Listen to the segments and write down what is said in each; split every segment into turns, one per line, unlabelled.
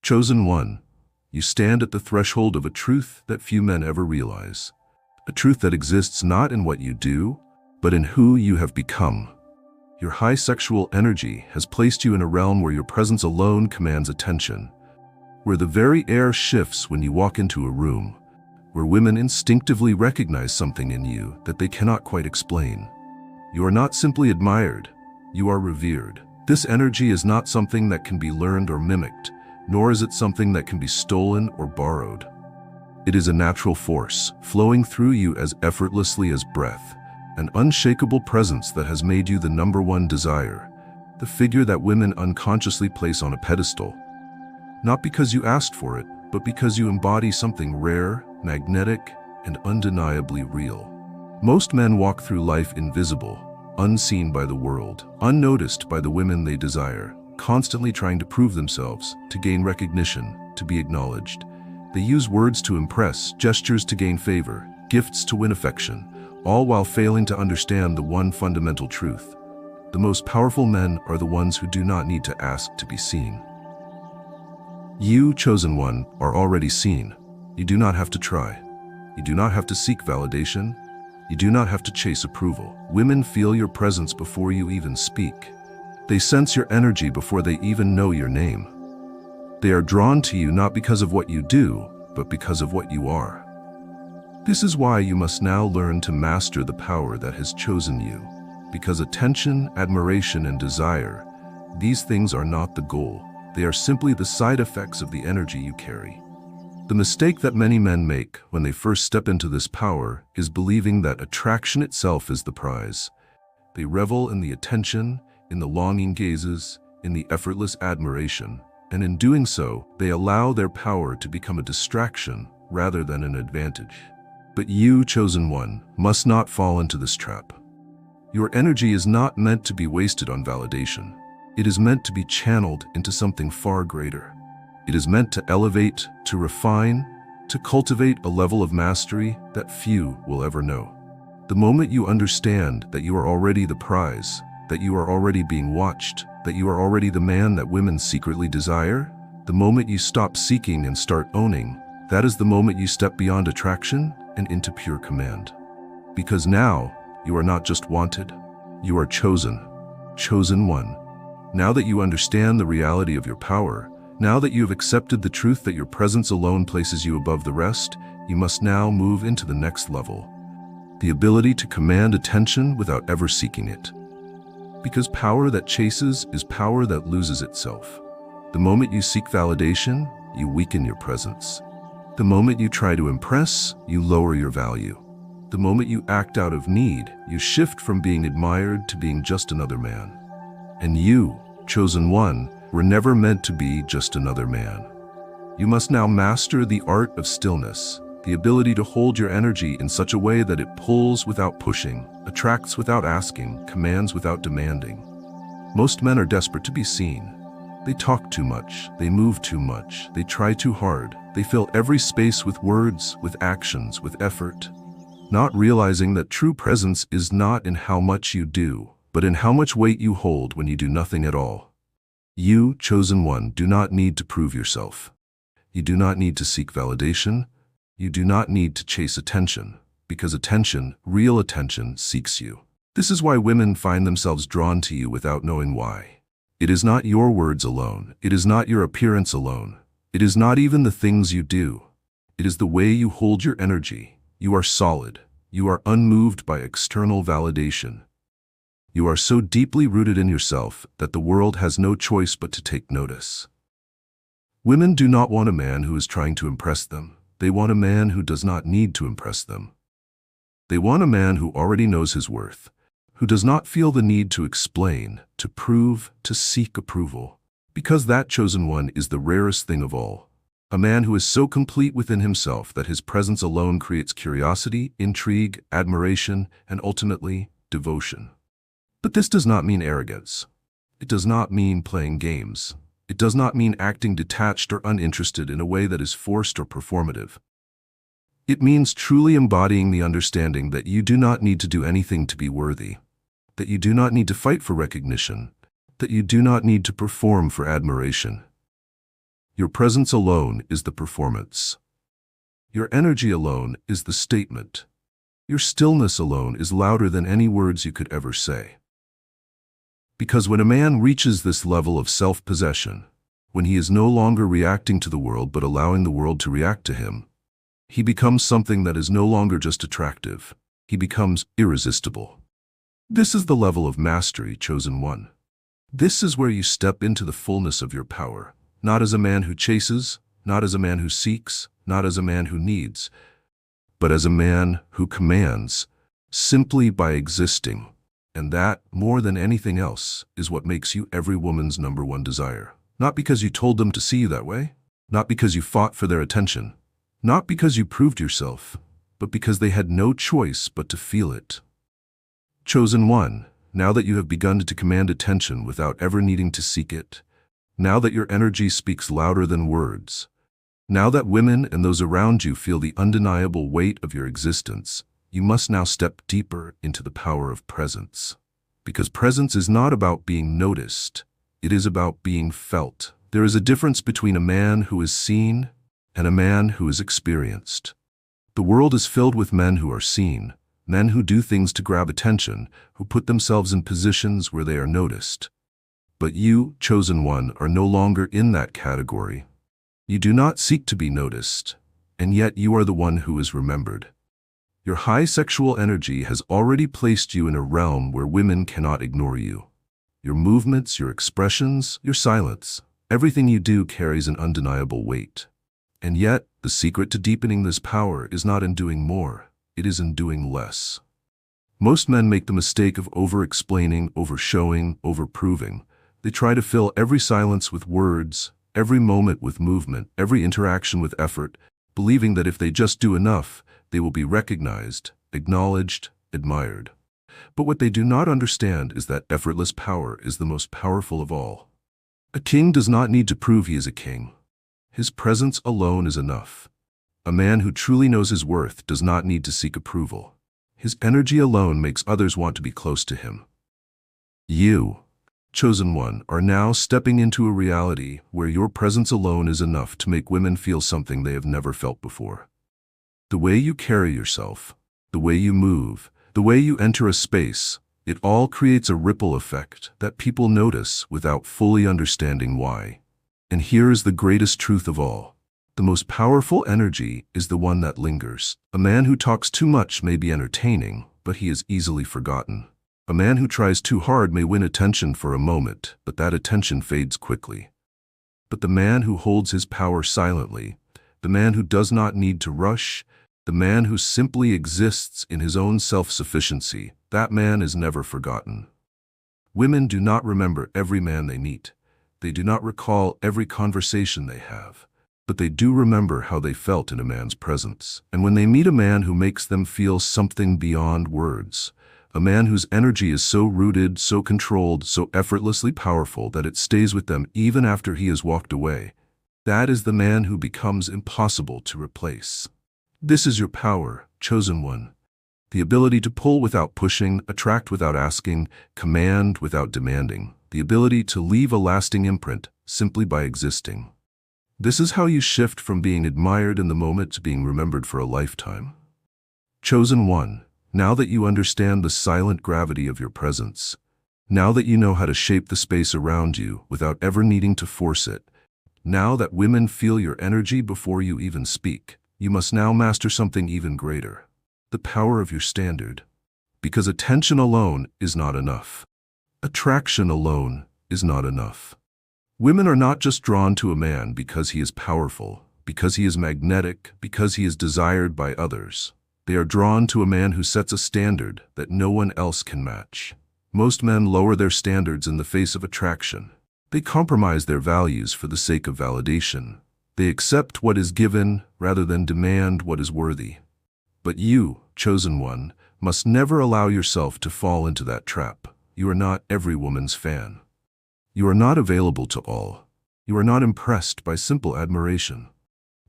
Chosen one, you stand at the threshold of a truth that few men ever realize. A truth that exists not in what you do, but in who you have become. Your high sexual energy has placed you in a realm where your presence alone commands attention, where the very air shifts when you walk into a room, where women instinctively recognize something in you that they cannot quite explain. You are not simply admired, you are revered. This energy is not something that can be learned or mimicked, nor is it something that can be stolen or borrowed. It is a natural force, flowing through you as effortlessly as breath, an unshakable presence that has made you the number one desire, the figure that women unconsciously place on a pedestal. Not because you asked for it, but because you embody something rare, magnetic, and undeniably real. Most men walk through life invisible, unseen by the world, unnoticed by the women they desire, constantly trying to prove themselves, to gain recognition, to be acknowledged. They use words to impress, gestures to gain favor, gifts to win affection, all while failing to understand the one fundamental truth. The most powerful men are the ones who do not need to ask to be seen. You, chosen one, are already seen. You do not have to try. You do not have to seek validation. You do not have to chase approval. Women feel your presence before you even speak. They sense your energy before they even know your name. They are drawn to you not because of what you do, but because of what you are. This is why you must now learn to master the power that has chosen you. Because attention, admiration, and desire, these things are not the goal. They are simply the side effects of the energy you carry. The mistake that many men make when they first step into this power is believing that attraction itself is the prize. They revel in the attention, in the longing gazes, in the effortless admiration, and in doing so, they allow their power to become a distraction rather than an advantage. But you, chosen one, must not fall into this trap. Your energy is not meant to be wasted on validation. It is meant to be channeled into something far greater. It is meant to elevate, to refine, to cultivate a level of mastery that few will ever know. The moment you understand that you are already the prize, that you are already being watched, that you are already the man that women secretly desire, the moment you stop seeking and start owning, that is the moment you step beyond attraction and into pure command. Because now, you are not just wanted, you are chosen, chosen one. Now that you understand the reality of your power, now that you have accepted the truth that your presence alone places you above the rest, you must now move into the next level. The ability to command attention without ever seeking it. Because power that chases is power that loses itself. The moment you seek validation, you weaken your presence. The moment you try to impress, you lower your value. The moment you act out of need, you shift from being admired to being just another man. And you, chosen one, were never meant to be just another man. You must now master the art of stillness, the ability to hold your energy in such a way that it pulls without pushing, attracts without asking, commands without demanding. Most men are desperate to be seen. They talk too much, they move too much, they try too hard, they fill every space with words, with actions, with effort, not realizing that true presence is not in how much you do, but in how much weight you hold when you do nothing at all. You, chosen one, do not need to prove yourself. You do not need to seek validation. You do not need to chase attention, because attention, real attention, seeks you. This is why women find themselves drawn to you without knowing why. It is not your words alone. It is not your appearance alone. It is not even the things you do. It is the way you hold your energy. You are solid. You are unmoved by external validation. You are so deeply rooted in yourself that the world has no choice but to take notice. Women do not want a man who is trying to impress them. They want a man who does not need to impress them. They want a man who already knows his worth, who does not feel the need to explain, to prove, to seek approval. Because that chosen one is the rarest thing of all. A man who is so complete within himself that his presence alone creates curiosity, intrigue, admiration, and ultimately, devotion. But this does not mean arrogance. It does not mean playing games. It does not mean acting detached or uninterested in a way that is forced or performative. It means truly embodying the understanding that you do not need to do anything to be worthy, that you do not need to fight for recognition, that you do not need to perform for admiration. Your presence alone is the performance. Your energy alone is the statement. Your stillness alone is louder than any words you could ever say. Because when a man reaches this level of self-possession, when he is no longer reacting to the world but allowing the world to react to him, he becomes something that is no longer just attractive. He becomes irresistible. This is the level of mastery, chosen one. This is where you step into the fullness of your power, not as a man who chases, not as a man who seeks, not as a man who needs, but as a man who commands, simply by existing. And that, more than anything else, is what makes you every woman's #1 desire. Not because you told them to see you that way, not because you fought for their attention, not because you proved yourself, but because they had no choice but to feel it. Chosen one, now that you have begun to command attention without ever needing to seek it, now that your energy speaks louder than words, now that women and those around you feel the undeniable weight of your existence, you must now step deeper into the power of presence. Because presence is not about being noticed, it is about being felt. There is a difference between a man who is seen and a man who is experienced. The world is filled with men who are seen, men who do things to grab attention, who put themselves in positions where they are noticed. But you, chosen one, are no longer in that category. You do not seek to be noticed, and yet you are the one who is remembered. Your high sexual energy has already placed you in a realm where women cannot ignore you. Your movements, your expressions, your silence, everything you do carries an undeniable weight. And yet, the secret to deepening this power is not in doing more, it is in doing less. Most men make the mistake of over-explaining, over-showing, over-proving. They try to fill every silence with words, every moment with movement, every interaction with effort, believing that if they just do enough, they will be recognized, acknowledged, admired. But what they do not understand is that effortless power is the most powerful of all. A king does not need to prove he is a king. His presence alone is enough. A man who truly knows his worth does not need to seek approval. His energy alone makes others want to be close to him. You, chosen one, are now stepping into a reality where your presence alone is enough to make women feel something they have never felt before. The way you carry yourself, the way you move, the way you enter a space, it all creates a ripple effect that people notice without fully understanding why. And here is the greatest truth of all. The most powerful energy is the one that lingers. A man who talks too much may be entertaining, but he is easily forgotten. A man who tries too hard may win attention for a moment, but that attention fades quickly. But the man who holds his power silently, the man who does not need to rush, the man who simply exists in his own self-sufficiency, that man is never forgotten. Women do not remember every man they meet. They do not recall every conversation they have. But they do remember how they felt in a man's presence. And when they meet a man who makes them feel something beyond words, a man whose energy is so rooted, so controlled, so effortlessly powerful that it stays with them even after he has walked away, that is the man who becomes impossible to replace. This is your power, chosen one. The ability to pull without pushing, attract without asking, command without demanding. The ability to leave a lasting imprint simply by existing. This is how you shift from being admired in the moment to being remembered for a lifetime. Chosen one, now that you understand the silent gravity of your presence, now that you know how to shape the space around you without ever needing to force it, now that women feel your energy before you even speak, you must now master something even greater. The power of your standard. Because attention alone is not enough. Attraction alone is not enough. Women are not just drawn to a man because he is powerful, because he is magnetic, because he is desired by others. They are drawn to a man who sets a standard that no one else can match. Most men lower their standards in the face of attraction. They compromise their values for the sake of validation. They accept what is given rather than demand what is worthy. But you, chosen one, must never allow yourself to fall into that trap. You are not every woman's fan. You are not available to all. You are not impressed by simple admiration.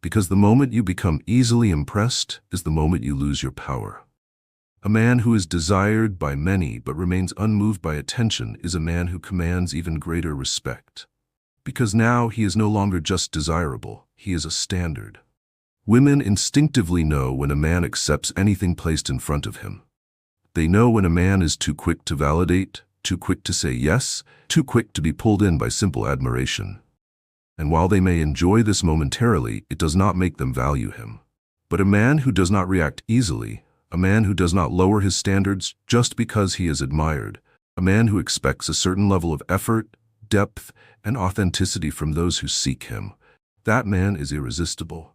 Because the moment you become easily impressed is the moment you lose your power. A man who is desired by many but remains unmoved by attention is a man who commands even greater respect. Because now he is no longer just desirable, he is a standard. Women instinctively know when a man accepts anything placed in front of him. They know when a man is too quick to validate, too quick to say yes, too quick to be pulled in by simple admiration. And while they may enjoy this momentarily, it does not make them value him. But a man who does not react easily, a man who does not lower his standards just because he is admired, a man who expects a certain level of effort, depth, and authenticity from those who seek him, that man is irresistible.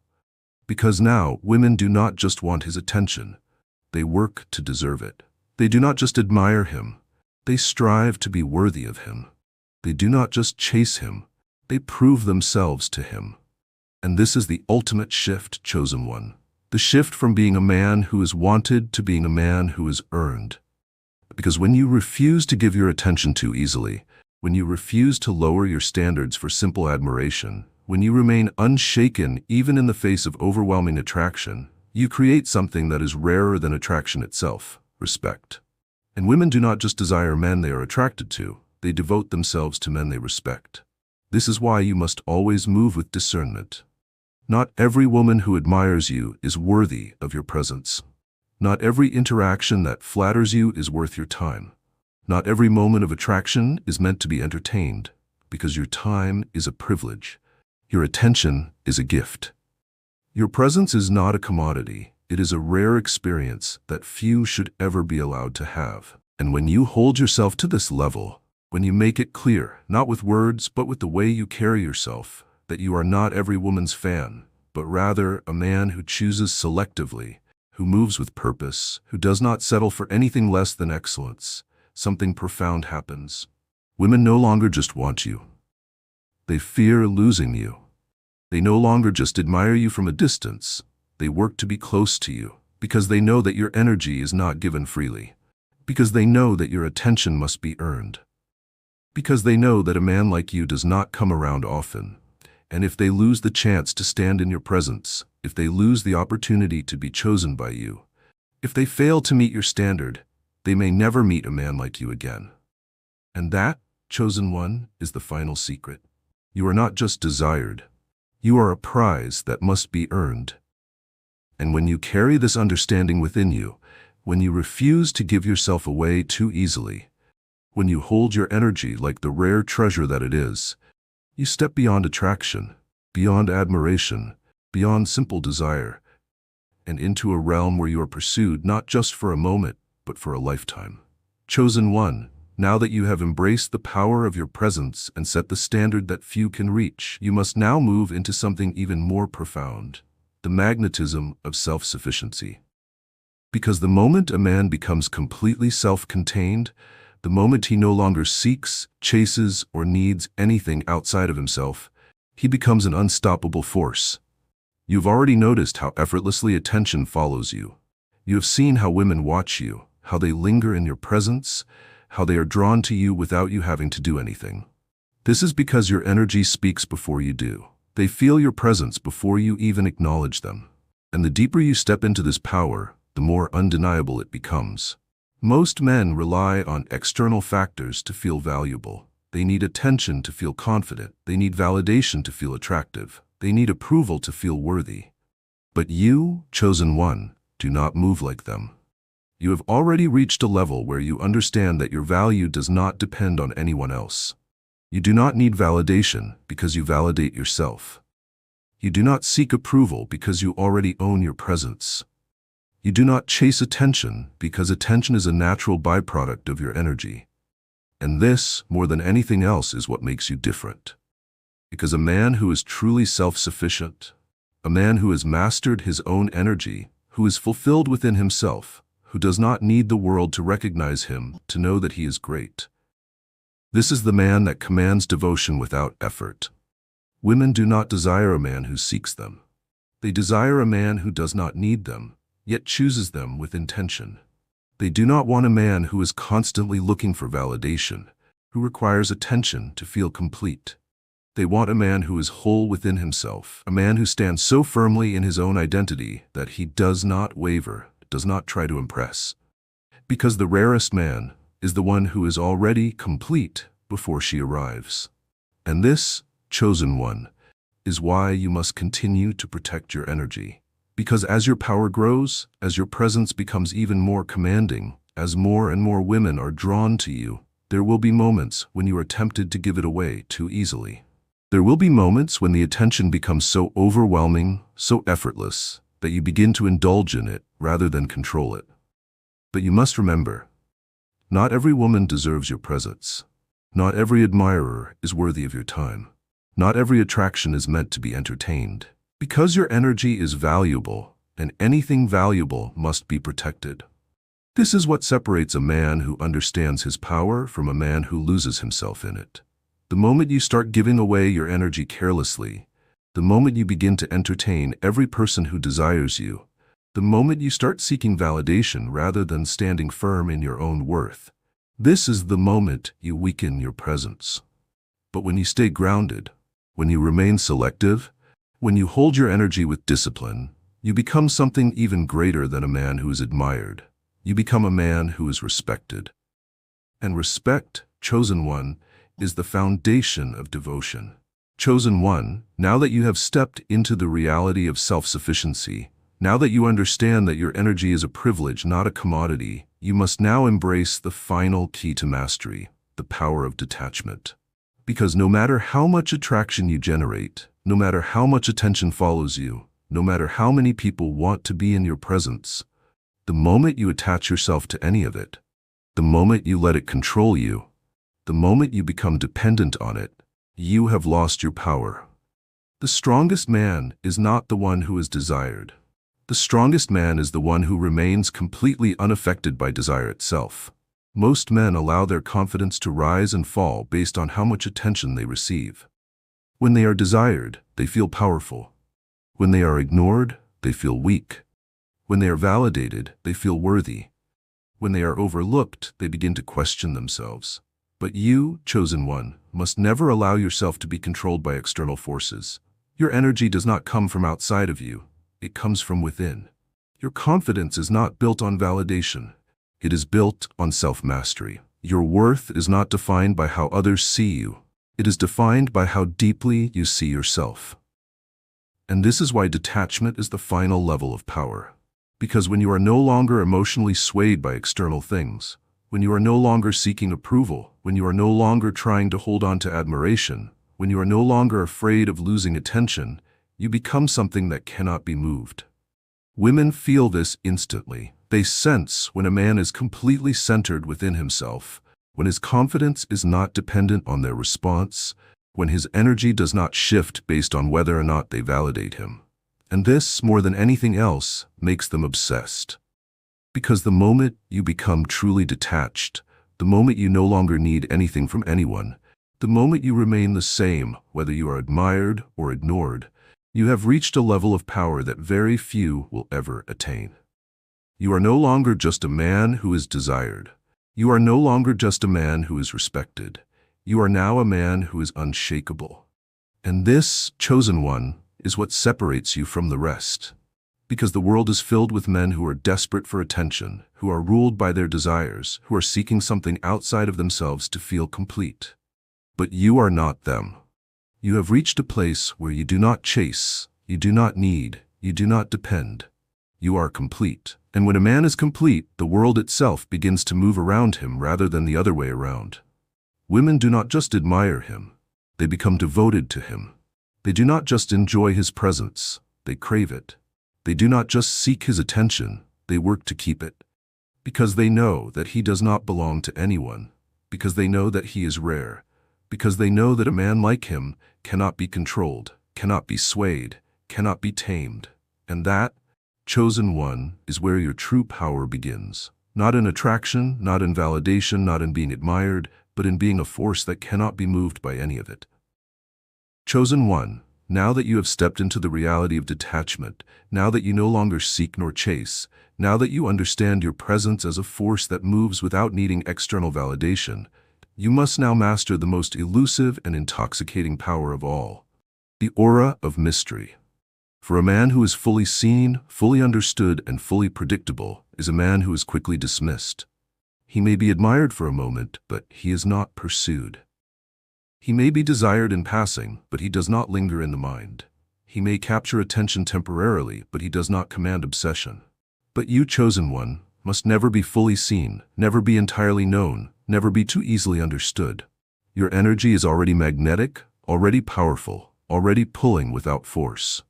Because now, women do not just want his attention, they work to deserve it. They do not just admire him, they strive to be worthy of him. They do not just chase him, they prove themselves to him. And this is the ultimate shift, chosen one. The shift from being a man who is wanted to being a man who is earned. Because when you refuse to give your attention too easily, when you refuse to lower your standards for simple admiration, when you remain unshaken even in the face of overwhelming attraction, you create something that is rarer than attraction itself, respect. And women do not just desire men they are attracted to, they devote themselves to men they respect. This is why you must always move with discernment. Not every woman who admires you is worthy of your presence. Not every interaction that flatters you is worth your time. Not every moment of attraction is meant to be entertained, because your time is a privilege. Your attention is a gift. Your presence is not a commodity. It is a rare experience that few should ever be allowed to have. And when you hold yourself to this level, when you make it clear, not with words, but with the way you carry yourself, that you are not every woman's fan, but rather a man who chooses selectively, who moves with purpose, who does not settle for anything less than excellence, something profound happens. Women no longer just want you. They fear losing you. They no longer just admire you from a distance. They work to be close to you, because they know that your energy is not given freely, because they know that your attention must be earned, because they know that a man like you does not come around often. And if they lose the chance to stand in your presence, if they lose the opportunity to be chosen by you, if they fail to meet your standard, they may never meet a man like you again. And that, chosen one, is the final secret. You are not just desired. You are a prize that must be earned. And when you carry this understanding within you, when you refuse to give yourself away too easily, when you hold your energy like the rare treasure that it is, you step beyond attraction, beyond admiration, beyond simple desire, and into a realm where you are pursued not just for a moment, but for a lifetime. Chosen one, now that you have embraced the power of your presence and set the standard that few can reach, you must now move into something even more profound, the magnetism of self-sufficiency. Because the moment a man becomes completely self-contained, the moment he no longer seeks, chases, or needs anything outside of himself, he becomes an unstoppable force. You've already noticed how effortlessly attention follows you. You have seen how women watch you, how they linger in your presence, how they are drawn to you without you having to do anything. This is because your energy speaks before you do. They feel your presence before you even acknowledge them. And the deeper you step into this power, the more undeniable it becomes. Most men rely on external factors to feel valuable. They need attention to feel confident. They need validation to feel attractive. They need approval to feel worthy. But you, chosen one, do not move like them. You have already reached a level where you understand that your value does not depend on anyone else. You do not need validation because you validate yourself. You do not seek approval because you already own your presence. You do not chase attention because attention is a natural byproduct of your energy. And this, more than anything else, is what makes you different. Because a man who is truly self-sufficient, a man who has mastered his own energy, who is fulfilled within himself, who does not need the world to recognize him, to know that he is great. This is the man that commands devotion without effort. Women do not desire a man who seeks them. They desire a man who does not need them, yet chooses them with intention. They do not want a man who is constantly looking for validation, who requires attention to feel complete. They want a man who is whole within himself, a man who stands so firmly in his own identity that he does not waver, does not try to impress. Because the rarest man is the one who is already complete before she arrives. And this chosen one, is why you must continue to protect your energy. Because as your power grows, as your presence becomes even more commanding, as more and more women are drawn to you, there will be moments when you are tempted to give it away too easily. There will be moments when the attention becomes so overwhelming, so effortless, that you begin to indulge in it rather than control it. But you must remember, not every woman deserves your presence. Not every admirer is worthy of your time. Not every attraction is meant to be entertained. Because your energy is valuable, and anything valuable must be protected. This is what separates a man who understands his power from a man who loses himself in it. The moment you start giving away your energy carelessly, the moment you begin to entertain every person who desires you, the moment you start seeking validation rather than standing firm in your own worth, this is the moment you weaken your presence. But when you stay grounded, when you remain selective, when you hold your energy with discipline, you become something even greater than a man who is admired. You become a man who is respected. And respect, chosen one, is the foundation of devotion. Chosen one, now that you have stepped into the reality of self-sufficiency, now that you understand that your energy is a privilege, not a commodity, you must now embrace the final key to mastery, the power of detachment. Because no matter how much attraction you generate, no matter how much attention follows you, no matter how many people want to be in your presence, the moment you attach yourself to any of it, the moment you let it control you, the moment you become dependent on it, you have lost your power. The strongest man is not the one who is desired. The strongest man is the one who remains completely unaffected by desire itself. Most men allow their confidence to rise and fall based on how much attention they receive. When they are desired, they feel powerful. When they are ignored, they feel weak. When they are validated, they feel worthy. When they are overlooked, they begin to question themselves. But you, chosen one, must never allow yourself to be controlled by external forces. Your energy does not come from outside of you. It comes from within. Your confidence is not built on validation. It is built on self-mastery. Your worth is not defined by how others see you. It is defined by how deeply you see yourself. And this is why detachment is the final level of power. Because when you are no longer emotionally swayed by external things, when you are no longer seeking approval, when you are no longer trying to hold on to admiration, when you are no longer afraid of losing attention, you become something that cannot be moved. Women feel this instantly. They sense when a man is completely centered within himself, when his confidence is not dependent on their response, when his energy does not shift based on whether or not they validate him. And this, more than anything else, makes them obsessed. Because the moment you become truly detached, the moment you no longer need anything from anyone, the moment you remain the same, whether you are admired or ignored, you have reached a level of power that very few will ever attain. You are no longer just a man who is desired. You are no longer just a man who is respected. You are now a man who is unshakable. And this, chosen one, is what separates you from the rest. Because the world is filled with men who are desperate for attention, who are ruled by their desires, who are seeking something outside of themselves to feel complete. But you are not them. You have reached a place where you do not chase, you do not need, you do not depend. You are complete. And when a man is complete, the world itself begins to move around him rather than the other way around. Women do not just admire him, they become devoted to him. They do not just enjoy his presence, they crave it. They do not just seek his attention, they work to keep it. Because they know that he does not belong to anyone, because they know that he is rare, because they know that a man like him cannot be controlled, cannot be swayed, cannot be tamed. And that, chosen one, is where your true power begins. Not in attraction, not in validation, not in being admired, but in being a force that cannot be moved by any of it. Chosen one, now that you have stepped into the reality of detachment, now that you no longer seek nor chase, now that you understand your presence as a force that moves without needing external validation, you must now master the most elusive and intoxicating power of all, the aura of mystery. For a man who is fully seen, fully understood, and fully predictable is a man who is quickly dismissed. He may be admired for a moment, but he is not pursued. He may be desired in passing, but he does not linger in the mind. He may capture attention temporarily, but he does not command obsession. But you, chosen one, must never be fully seen, never be entirely known, never be too easily understood. Your energy is already magnetic, already powerful, already pulling without force.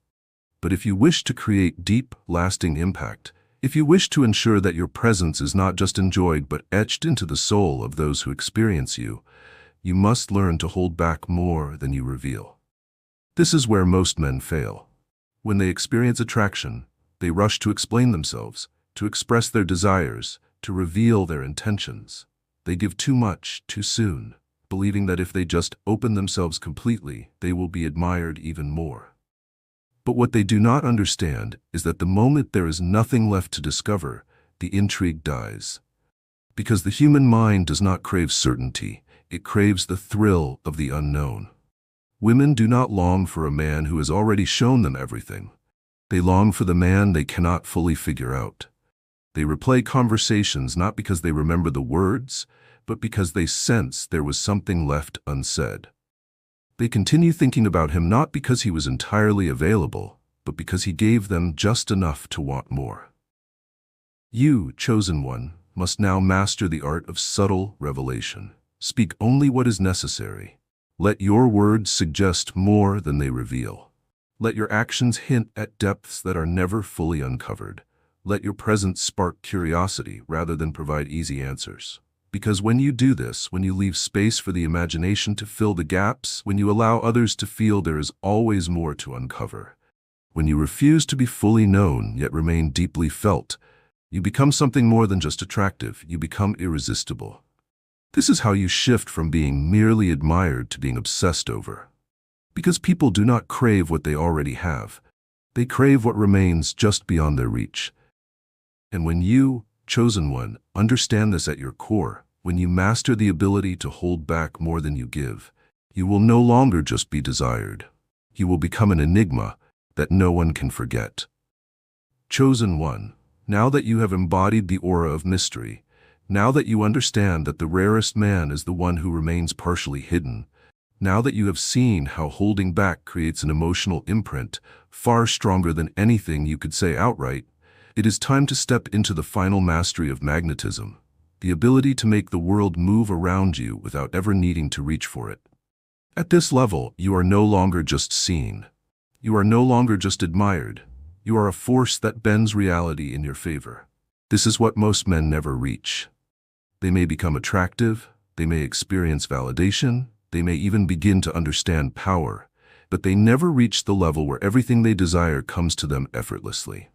But if you wish to create deep, lasting impact, if you wish to ensure that your presence is not just enjoyed but etched into the soul of those who experience you, you must learn to hold back more than you reveal. This is where most men fail. When they experience attraction, they rush to explain themselves, to express their desires, to reveal their intentions. They give too much, too soon, believing that if they just open themselves completely, they will be admired even more. But what they do not understand is that the moment there is nothing left to discover, the intrigue dies. Because the human mind does not crave certainty, it craves the thrill of the unknown. Women do not long for a man who has already shown them everything. They long for the man they cannot fully figure out. They replay conversations not because they remember the words, but because they sense there was something left unsaid. They continue thinking about him not because he was entirely available, but because he gave them just enough to want more. You, chosen one, must now master the art of subtle revelation. Speak only what is necessary. Let your words suggest more than they reveal. Let your actions hint at depths that are never fully uncovered. Let your presence spark curiosity rather than provide easy answers. Because when you do this, when you leave space for the imagination to fill the gaps, when you allow others to feel there is always more to uncover, when you refuse to be fully known yet remain deeply felt, you become something more than just attractive. You become irresistible. This is how you shift from being merely admired to being obsessed over. Because people do not crave what they already have. They crave what remains just beyond their reach. And when you, chosen one, understand this at your core, when you master the ability to hold back more than you give, you will no longer just be desired. You will become an enigma that no one can forget. Chosen one, now that you have embodied the aura of mystery, now that you understand that the rarest man is the one who remains partially hidden, now that you have seen how holding back creates an emotional imprint far stronger than anything you could say outright, it is time to step into the final mastery of magnetism, the ability to make the world move around you without ever needing to reach for it. At this level, you are no longer just seen. You are no longer just admired. You are a force that bends reality in your favor. This is what most men never reach. They may become attractive, they may experience validation, they may even begin to understand power, but they never reach the level where everything they desire comes to them effortlessly.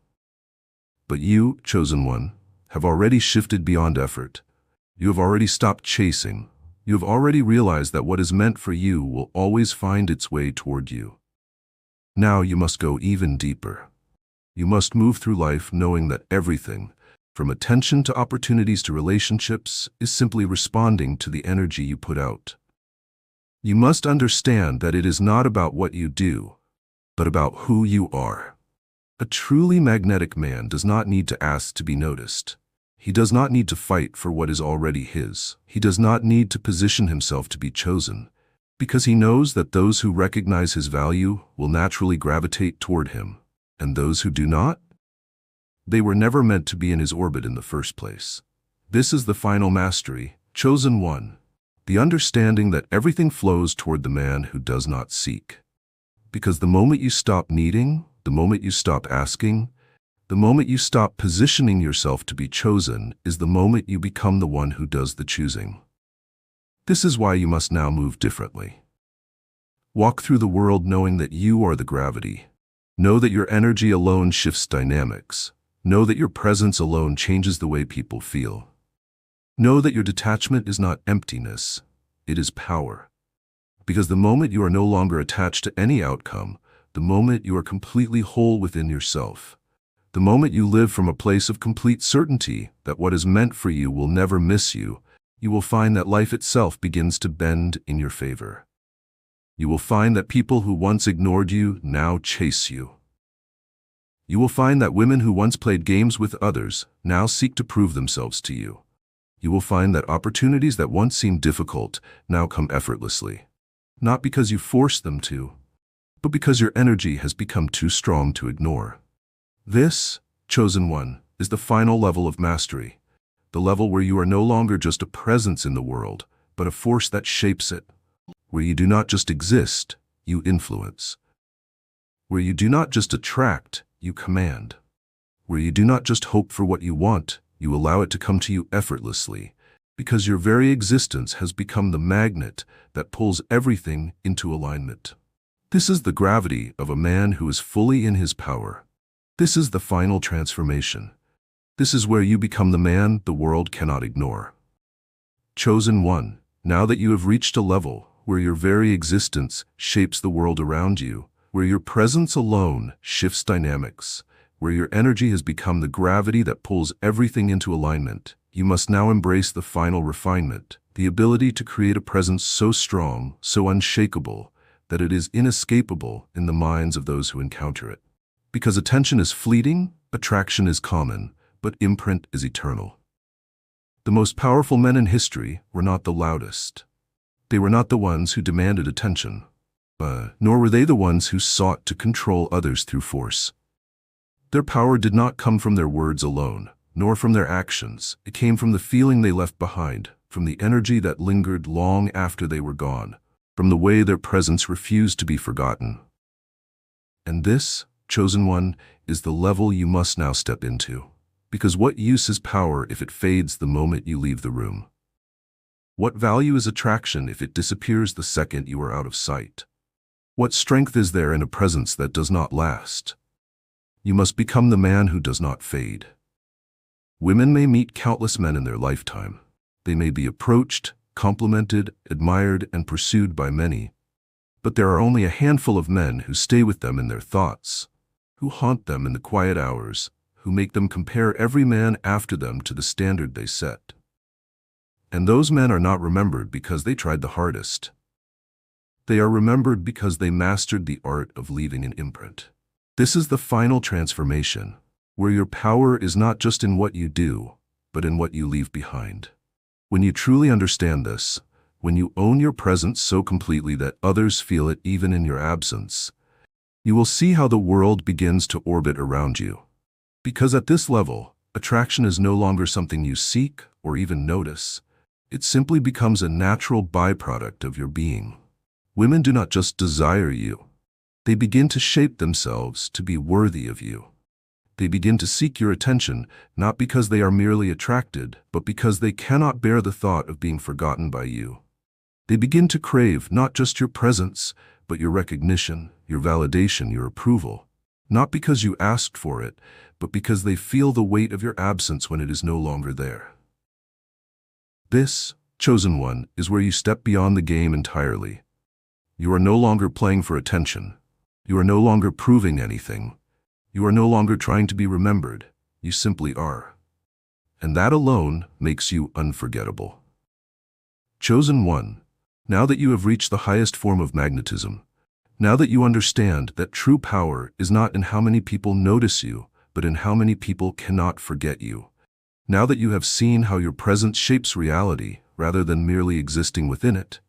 But you, chosen one, have already shifted beyond effort. You have already stopped chasing. You have already realized that what is meant for you will always find its way toward you. Now you must go even deeper. You must move through life knowing that everything, from attention to opportunities to relationships, is simply responding to the energy you put out. You must understand that it is not about what you do, but about who you are. A truly magnetic man does not need to ask to be noticed. He does not need to fight for what is already his. He does not need to position himself to be chosen, because he knows that those who recognize his value will naturally gravitate toward him, and those who do not, they were never meant to be in his orbit in the first place. This is the final mastery, chosen one, the understanding that everything flows toward the man who does not seek. Because the moment you stop needing, the moment you stop asking, the moment you stop positioning yourself to be chosen is the moment you become the one who does the choosing. This is why you must now move differently. Walk through the world knowing that you are the gravity. Know that your energy alone shifts dynamics. Know that your presence alone changes the way people feel. Know that your detachment is not emptiness, it is power. Because the moment you are no longer attached to any outcome, the moment you are completely whole within yourself, the moment you live from a place of complete certainty that what is meant for you will never miss you, you will find that life itself begins to bend in your favor. You will find that people who once ignored you now chase you. You will find that women who once played games with others now seek to prove themselves to you. You will find that opportunities that once seemed difficult now come effortlessly. not because you force them to, but because your energy has become too strong to ignore. This, chosen one, is the final level of mastery, the level where you are no longer just a presence in the world, but a force that shapes it, where you do not just exist, you influence, where you do not just attract, you command, where you do not just hope for what you want, you allow it to come to you effortlessly, because your very existence has become the magnet that pulls everything into alignment. This is the gravity of a man who is fully in his power. This is the final transformation. This is where you become the man the world cannot ignore. Chosen one, now that you have reached a level where your very existence shapes the world around you, where your presence alone shifts dynamics, where your energy has become the gravity that pulls everything into alignment, you must now embrace the final refinement, the ability to create a presence so strong, so unshakable, that it is inescapable in the minds of those who encounter it. Because attention is fleeting, attraction is common, but imprint is eternal. The most powerful men in history were not the loudest. They were not the ones who demanded attention, nor were they the ones who sought to control others through force. Their power did not come from their words alone, nor from their actions. It came from the feeling they left behind, from the energy that lingered long after they were gone, from the way their presence refused to be forgotten. And this, chosen one, is the level you must now step into. Because what use is power if it fades the moment you leave the room? What value is attraction if it disappears the second you are out of sight? What strength is there in a presence that does not last? You must become the man who does not fade. Women may meet countless men in their lifetime. They may be approached, complimented, admired, and pursued by many. But there are only a handful of men who stay with them in their thoughts, who haunt them in the quiet hours, who make them compare every man after them to the standard they set. And those men are not remembered because they tried the hardest. They are remembered because they mastered the art of leaving an imprint. This is the final transformation, where your power is not just in what you do, but in what you leave behind. When you truly understand this, when you own your presence so completely that others feel it even in your absence, you will see how the world begins to orbit around you. Because at this level, attraction is no longer something you seek or even notice. It simply becomes a natural byproduct of your being. Women do not just desire you. They begin to shape themselves to be worthy of you. They begin to seek your attention, not because they are merely attracted, but because they cannot bear the thought of being forgotten by you. They begin to crave not just your presence, but your recognition, your validation, your approval. Not because you asked for it, but because they feel the weight of your absence when it is no longer there. This, chosen one, is where you step beyond the game entirely. You are no longer playing for attention. You are no longer proving anything. You are no longer trying to be remembered. You simply are. And that alone makes you unforgettable. Chosen one, now that you have reached the highest form of magnetism, now that you understand that true power is not in how many people notice you, but in how many people cannot forget you, now that you have seen how your presence shapes reality rather than merely existing within it,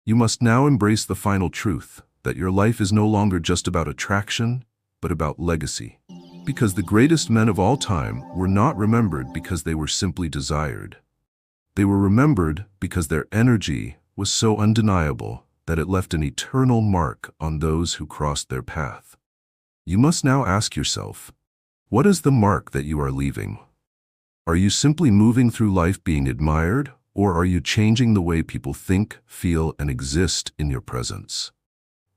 you must now embrace the final truth that your life is no longer just about attraction, but about legacy. Because the greatest men of all time were not remembered because they were simply desired. They were remembered because their energy was so undeniable that it left an eternal mark on those who crossed their path. You must now ask yourself, what is the mark that you are leaving? Are you simply moving through life being admired, or are you changing the way people think, feel, and exist in your presence?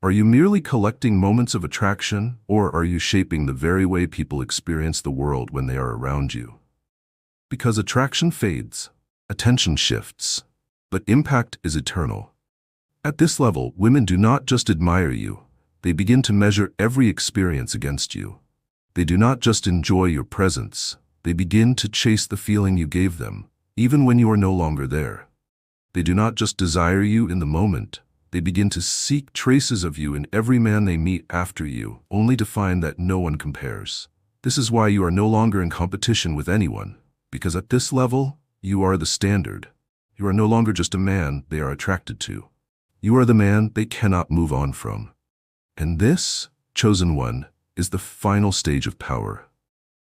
Are you merely collecting moments of attraction, or are you shaping the very way people experience the world when they are around you? Because attraction fades, attention shifts, but impact is eternal. At this level, women do not just admire you, they begin to measure every experience against you. They do not just enjoy your presence, they begin to chase the feeling you gave them, even when you are no longer there. They do not just desire you in the moment, they begin to seek traces of you in every man they meet after you, only to find that no one compares. This is why you are no longer in competition with anyone, because at this level, you are the standard. You are no longer just a man they are attracted to. You are the man they cannot move on from. And this, chosen one, is the final stage of power,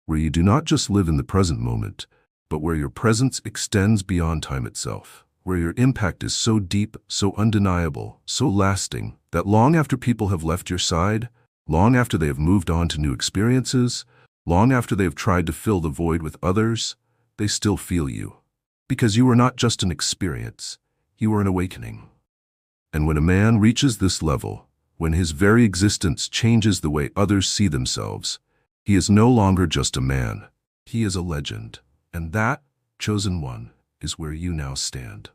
where you do not just live in the present moment, but where your presence extends beyond time itself, where your impact is so deep, so undeniable, so lasting, that long after people have left your side, long after they have moved on to new experiences, long after they have tried to fill the void with others, they still feel you. Because you are not just an experience, you are an awakening. And when a man reaches this level, when his very existence changes the way others see themselves, he is no longer just a man, he is a legend. And that, chosen one, is where you now stand.